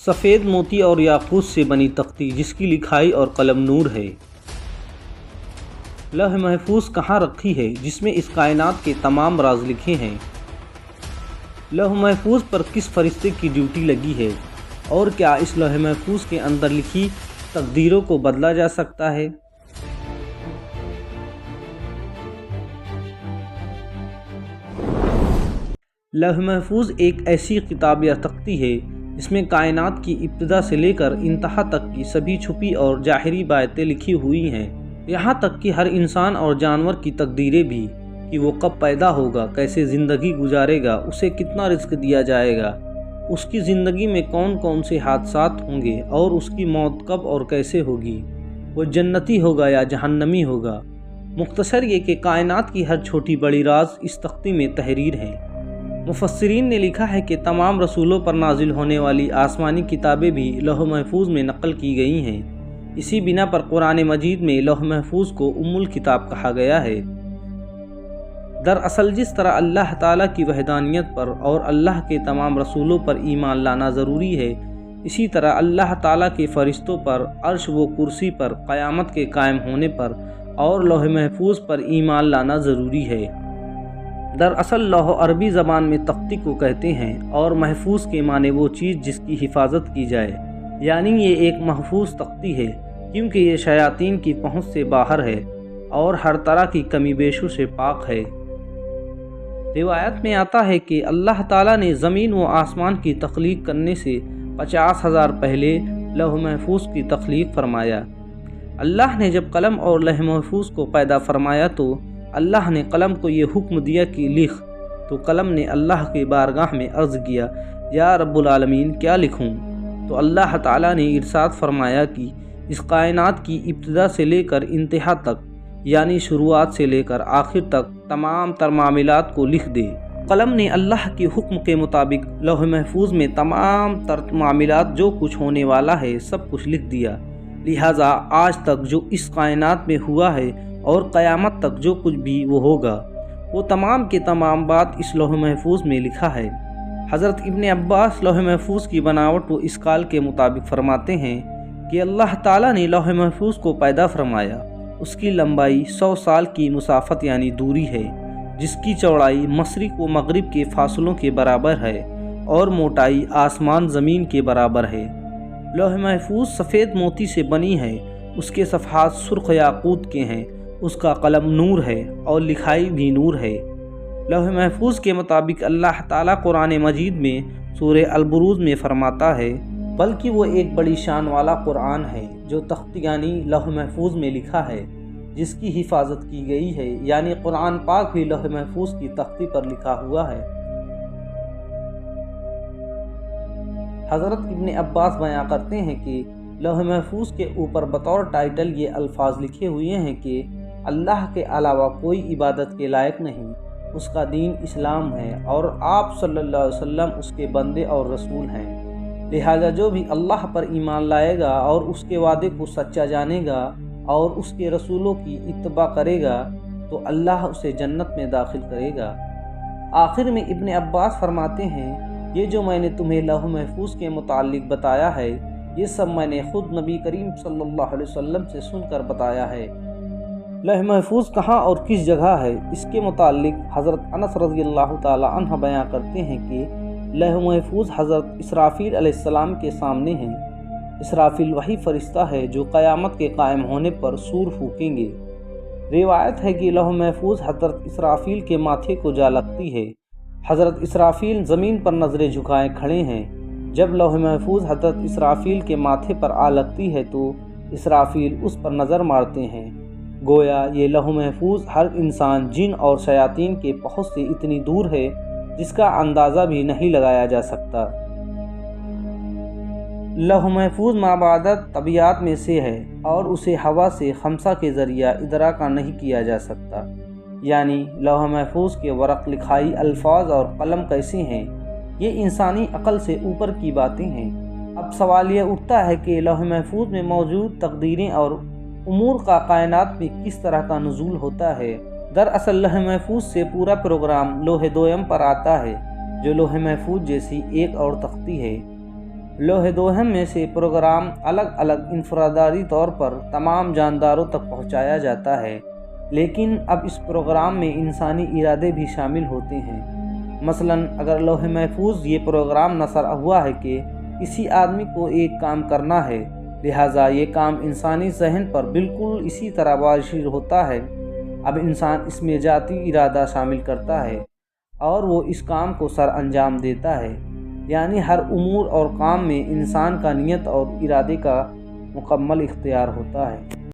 سفید موتی اور یاقوت سے بنی تختی جس کی لکھائی اور قلم نور ہے۔ لوح محفوظ کہاں رکھی ہے جس میں اس کائنات کے تمام راز لکھے ہیں؟ لوح محفوظ پر کس فرشتے کی ڈیوٹی لگی ہے اور کیا اس لوح محفوظ کے اندر لکھی تقدیروں کو بدلا جا سکتا ہے؟ لوح محفوظ ایک ایسی کتاب یا تختی ہے جس میں کائنات کی ابتدا سے لے کر انتہا تک کی سبھی چھپی اور ظاہری باتیں لکھی ہوئی ہیں، یہاں تک کہ ہر انسان اور جانور کی تقدیریں بھی، کہ وہ کب پیدا ہوگا، کیسے زندگی گزارے گا، اسے کتنا رزق دیا جائے گا، اس کی زندگی میں کون کون سے حادثات ہوں گے اور اس کی موت کب اور کیسے ہوگی، وہ جنتی ہوگا یا جہنمی ہوگا۔ مختصر یہ کہ کائنات کی ہر چھوٹی بڑی راز اس تختی میں تحریر ہے۔ مفسرین نے لکھا ہے کہ تمام رسولوں پر نازل ہونے والی آسمانی کتابیں بھی لوح محفوظ میں نقل کی گئی ہیں، اسی بنا پر قرآن مجید میں لوح محفوظ کو ام الکتاب کہا گیا ہے۔ دراصل جس طرح اللہ تعالیٰ کی وحدانیت پر اور اللہ کے تمام رسولوں پر ایمان لانا ضروری ہے، اسی طرح اللہ تعالیٰ کے فرشتوں پر، عرش و کرسی پر، قیامت کے قائم ہونے پر اور لوح محفوظ پر ایمان لانا ضروری ہے۔ دراصل لوح عربی زبان میں تختی کو کہتے ہیں اور محفوظ کے معنی وہ چیز جس کی حفاظت کی جائے، یعنی یہ ایک محفوظ تختی ہے کیونکہ یہ شیاطین کی پہنچ سے باہر ہے اور ہر طرح کی کمی بیشوں سے پاک ہے۔ روایت میں آتا ہے کہ اللہ تعالیٰ نے زمین و آسمان کی تخلیق کرنے سے 50,000 پہلے لوح محفوظ کی تخلیق فرمایا۔ اللہ نے جب قلم اور لوح محفوظ کو پیدا فرمایا تو اللہ نے قلم کو یہ حکم دیا کہ لکھ، تو قلم نے اللہ کی بارگاہ میں عرض کیا، یا رب العالمین کیا لکھوں؟ تو اللہ تعالیٰ نے ارشاد فرمایا کہ اس کائنات کی ابتدا سے لے کر انتہا تک، یعنی شروعات سے لے کر آخر تک تمام تر معاملات کو لکھ دے۔ قلم نے اللہ کے حکم کے مطابق لوح محفوظ میں تمام تر معاملات جو کچھ ہونے والا ہے سب کچھ لکھ دیا، لہٰذا آج تک جو اس کائنات میں ہوا ہے اور قیامت تک جو کچھ بھی وہ ہوگا، وہ تمام کے تمام بات اس لوح محفوظ میں لکھا ہے۔ حضرت ابن عباس لوح محفوظ کی بناوٹ و اشکال کے مطابق فرماتے ہیں کہ اللہ تعالیٰ نے لوح محفوظ کو پیدا فرمایا، اس کی لمبائی 100 سال کی مسافت یعنی دوری ہے، جس کی چوڑائی مشرق و مغرب کے فاصلوں کے برابر ہے اور موٹائی آسمان زمین کے برابر ہے۔ لوح محفوظ سفید موتی سے بنی ہے، اس کے صفحات سرخ یاقوت کے ہیں، اس کا قلم نور ہے اور لکھائی بھی نور ہے۔ لوح محفوظ کے مطابق اللہ تعالیٰ قرآن مجید میں سورہ البروج میں فرماتا ہے، بلکہ وہ ایک بڑی شان والا قرآن ہے جو تخت یعنی لوح محفوظ میں لکھا ہے، جس کی حفاظت کی گئی ہے، یعنی قرآن پاک بھی لوح محفوظ کی تختی پر لکھا ہوا ہے۔ حضرت ابن عباس بیان کرتے ہیں کہ لوح محفوظ کے اوپر بطور ٹائٹل یہ الفاظ لکھے ہوئے ہیں کہ اللہ کے علاوہ کوئی عبادت کے لائق نہیں، اس کا دین اسلام ہے اور آپ صلی اللہ علیہ وسلم اس کے بندے اور رسول ہیں، لہذا جو بھی اللہ پر ایمان لائے گا اور اس کے وعدے کو سچا جانے گا اور اس کے رسولوں کی اتباع کرے گا تو اللہ اسے جنت میں داخل کرے گا۔ آخر میں ابن عباس فرماتے ہیں، یہ جو میں نے تمہیں لوح محفوظ کے متعلق بتایا ہے یہ سب میں نے خود نبی کریم صلی اللہ علیہ وسلم سے سن کر بتایا ہے۔ لوح محفوظ کہاں اور کس جگہ ہے، اس کے متعلق حضرت انس رضی اللہ تعالی عنہ بیان کرتے ہیں کہ لوح محفوظ حضرت اسرافیل علیہ السلام کے سامنے ہیں۔ اسرافیل وہی فرشتہ ہے جو قیامت کے قائم ہونے پر سور پھونکیں گے۔ روایت ہے کہ لوح محفوظ حضرت اسرافیل کے ماتھے کو جا لگتی ہے۔ حضرت اسرافیل زمین پر نظریں جھکائے کھڑے ہیں۔ جب لوح محفوظ حضرت اسرافیل کے ماتھے پر آ لگتی ہے تو اسرافیل اس پر نظر مارتے ہیں، گویا یہ لوح محفوظ ہر انسان، جن اور شیاطین کے پہنچ سے اتنی دور ہے جس کا اندازہ بھی نہیں لگایا جا سکتا۔ لوح محفوظ مابعدت طبیعت میں سے ہے اور اسے ہوا سے خمسہ کے ذریعہ ادراک نہیں کیا جا سکتا، یعنی لوح محفوظ کے ورق، لکھائی، الفاظ اور قلم کیسے ہیں، یہ انسانی عقل سے اوپر کی باتیں ہیں۔ اب سوال یہ اٹھتا ہے کہ لوح محفوظ میں موجود تقدیریں اور امور کا کائنات میں کس طرح کا نزول ہوتا ہے۔ دراصل لوح محفوظ سے پورا پروگرام لوح دوئم پر آتا ہے، جو لوح محفوظ جیسی ایک اور تختی ہے۔ لوح دوہم میں سے پروگرام الگ الگ انفرادی طور پر تمام جانداروں تک پہنچایا جاتا ہے، لیکن اب اس پروگرام میں انسانی ارادے بھی شامل ہوتے ہیں۔ مثلاً اگر لوح محفوظ یہ پروگرام نصر ہوا ہے کہ کسی آدمی کو ایک کام کرنا ہے، لہٰذا یہ کام انسانی ذہن پر بالکل اسی طرح وارد ہوتا ہے، اب انسان اس میں ذاتی ارادہ شامل کرتا ہے اور وہ اس کام کو سر انجام دیتا ہے، یعنی ہر امور اور کام میں انسان کا نیت اور ارادے کا مکمل اختیار ہوتا ہے۔